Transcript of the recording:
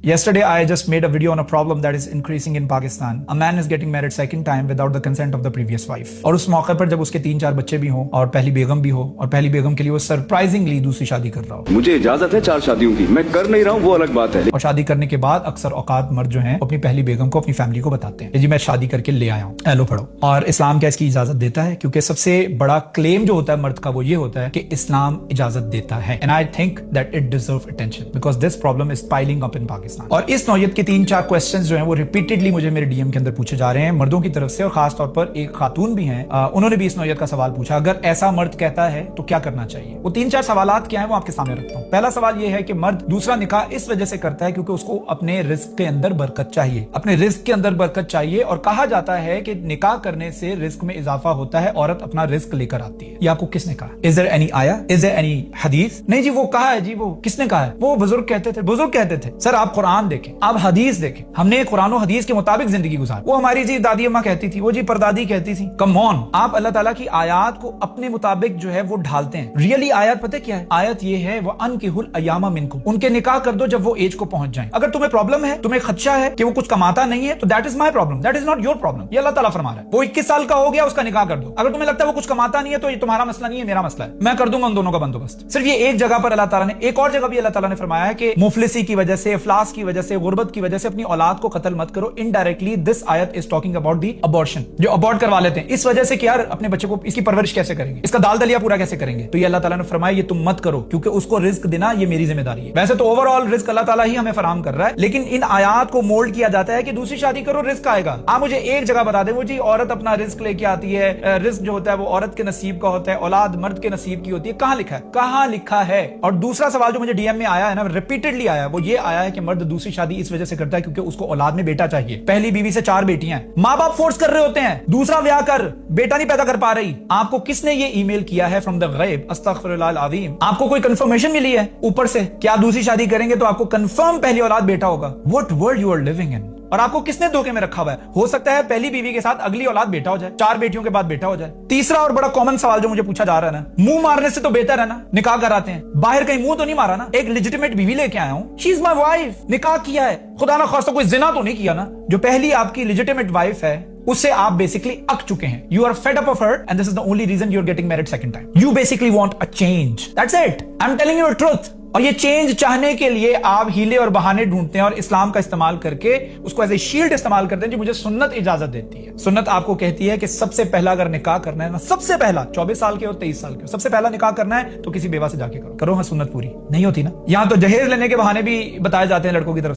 Yesterday, I just made a video on a problem that is increasing in Pakistan. A man is getting married second time without the consent of the previous wife. और उस मौके पर जब उसके 3-4 बच्चे भी हों और पहली बेगम भी हो और पहली बेगम के लिए वो सरप्राइजिंगली दूसरी शादी कर रहा हो। मुझे इजाजत है 4 शादियों की, मैं कर नहीं रहा हूँ, वो अलग बात है। और शादी करने के बाद अक्सर औकात मर्द जो हैं अपनी पहली बेगम को अपनी फैमिली को बताते हैं जी मैं शादी करके ले आया हूँ, लो पढ़ो। और इस्लाम क्या इसकी इजाजत देता है? क्योंकि सबसे बड़ा क्लेम जो होता है मर्द का वो ये होता है कि इस्लाम इजाजत देता है। And I think that it deserve attention because this problem is piling up in Pakistan. और इस नौयत के 3-4 क्वेश्चंस जो हैं वो रिपीटेडली मुझे मेरे डीएम के अंदर पूछे जा रहे हैं मर्दों की तरफ से, और खास तौर पर एक खातून भी हैं, उन्होंने भी इस नौयत का सवाल पूछा, अगर ऐसा मर्द कहता है तो क्या करना चाहिए। वो 3-4 सवालात क्या हैं वो आपके सामने रखता हूँ। पहला सवाल ये है कि मर्द दूसरा निकाह इस वजह से करता है क्योंकि उसको अपने रिस्क के अंदर बरकत चाहिए, अपने रिस्क के अंदर बरकत चाहिए। और कहा जाता है कि निकाह करने से रिस्क में इजाफा होता है, औरत अपना रिस्क लेकर आती है। ये आपको किसने कहा? इज देयर एनी आया? इज देयर एनी हदीस? नहीं जी, वो कहा है जी, वो किसने कहा है? वो बुजुर्ग कहते थे, बुजुर्ग कहते थे। सर आप कुरान देखें, आप हदीस देखें, हमने कुरान और हदीस के मुताबिक जिंदगी गुजारी। वो हमारी जी दादी अम्मा कहती थी, वो जी परदादी कहती थी। कम ऑन, आप अल्लाह ताला की आयत को अपने मुताबिक जो है वो ढालते हैं। रियली आयत पता क्या है? आयत ये है वो अनकिहुल अय्यामा मिनकुम, उनके निकाह कर दो जब वो एज को पहुंच जाएं। अगर तुम्हें प्रॉब्लम है, तुम्हें खदशा है कि वो कुछ कमाता नहीं है, तो that is my problem, that is not your problem. ये अल्लाह ताला फरमा रहा है। वो 21 साल का हो गया, उसका निकाह कर दो। अगर तुम्हें लगता है वो कुछ कमाता नहीं है तो ये तुम्हारा मसला नहीं है, मेरा मसला है, मैं कर दूंगा उन दोनों का बंदोबस्त। सिर्फ ये एक जगह पर अल्लाह ताला ने, एक और जगह भी अल्लाह ताला ने फरमाया है कि मुफलिसी की वजह से, इफ्लास की वजह से, गुर्बत की वजह से अपनी औलाद को कत्ल मत करो। इनडायरेक्टली दिस आयत is talking about the abortion, जो अबॉर्ट करवा लेते हैं इस वजह से कि यार अपने बच्चे को इसकी परवरिश कैसे करेंगे, इसका दाल दलिया पूरा कैसे करेंगे। तो ये अल्लाह ताला ने फरमाया ये तुम मत करो क्योंकि उसको रिस्क देना ये मेरी जिम्मेदारी है। वैसे तो ओवरऑल रिस्क अल्लाह ताला ही हमें फराहम कर रहा है, लेकिन इन आयात को मोल्ड किया जाता है कि दूसरी शादी करो रिस्क आएगा। आप मुझे एक जगह बता दें वो जी औरत अपना रिस्क लेके आती है, रिस्क जो होता है वो औरत के नसीब का होता है, औलाद मर्द के नसीब की होती है। कहां लिखा है? कहां लिखा है? और दूसरा सवाल जो मुझे डीएम में आया है ना, रिपीटेडली आया, वो ये आया है कि मर्द दूसरी शादी इस वजह से करता है क्योंकि उसको औलाद में बेटा चाहिए। पहली बीवी से 4 बेटियां, माँ बाप फोर्स कर रहे होते हैं दूसरा ब्याह कर, बेटा नहीं पैदा कर पा रही। आपको किसने ये ईमेल किया है फ्रॉम द गैब? अस्तगफिरुल्लाह अज़ीम। आपको कोई कंफर्मेशन मिली है ऊपर से कि आप दूसरी शादी करेंगे तो आपको कंफर्म पहली औलाद बेटा होगा? What world you are living in? और आपको किसने धोखे में रखा हुआ है? हो सकता है पहली बीवी के साथ अगली औलाद बेटा हो जाए, 4 बेटियों के बाद बेटा हो जाए। तीसरा और बड़ा कॉमन सवाल जो मुझे पूछा जा रहा है ना, मुंह मारने से तो बेहतर है ना निकाह कराते हैं। बाहर कहीं मुंह तो नहीं मारा ना, एक लेजिटिमेट बीवी लेके आया हूं, शी इज माय वाइफ, निकाह किया है, खुदा ना खास्ता कोई जिना तो नहीं किया ना। जो पहली आपकी लेजिटिमेट वाइफ है उससे आप बेसिकली अक चुके हैं। You are fed up of her and this is the only reason you are getting married second time. You basically want a change, that's it, I am telling you the truth. और ये change चाहने के लिए आप Healy और बहाने ढूंढते हैं और इस्लाम का इस्तेमाल करके उसको एज ए शील्ड इस्तेमाल करते हैं जो मुझे सुन्नत इजाजत देती है। सुन्नत आपको कहती है कि सबसे पहला अगर निकाह करना है ना, सबसे पहला 24 साल के और 23 साल के, सबसे पहला निकाह करना है तो किसी बेवा से जाके करो। करो हाँ, सुन्नत पूरी नहीं होती ना। यहां तो जहेज लेने के बहाने भी बताए जाते हैं लड़कों की तरफ।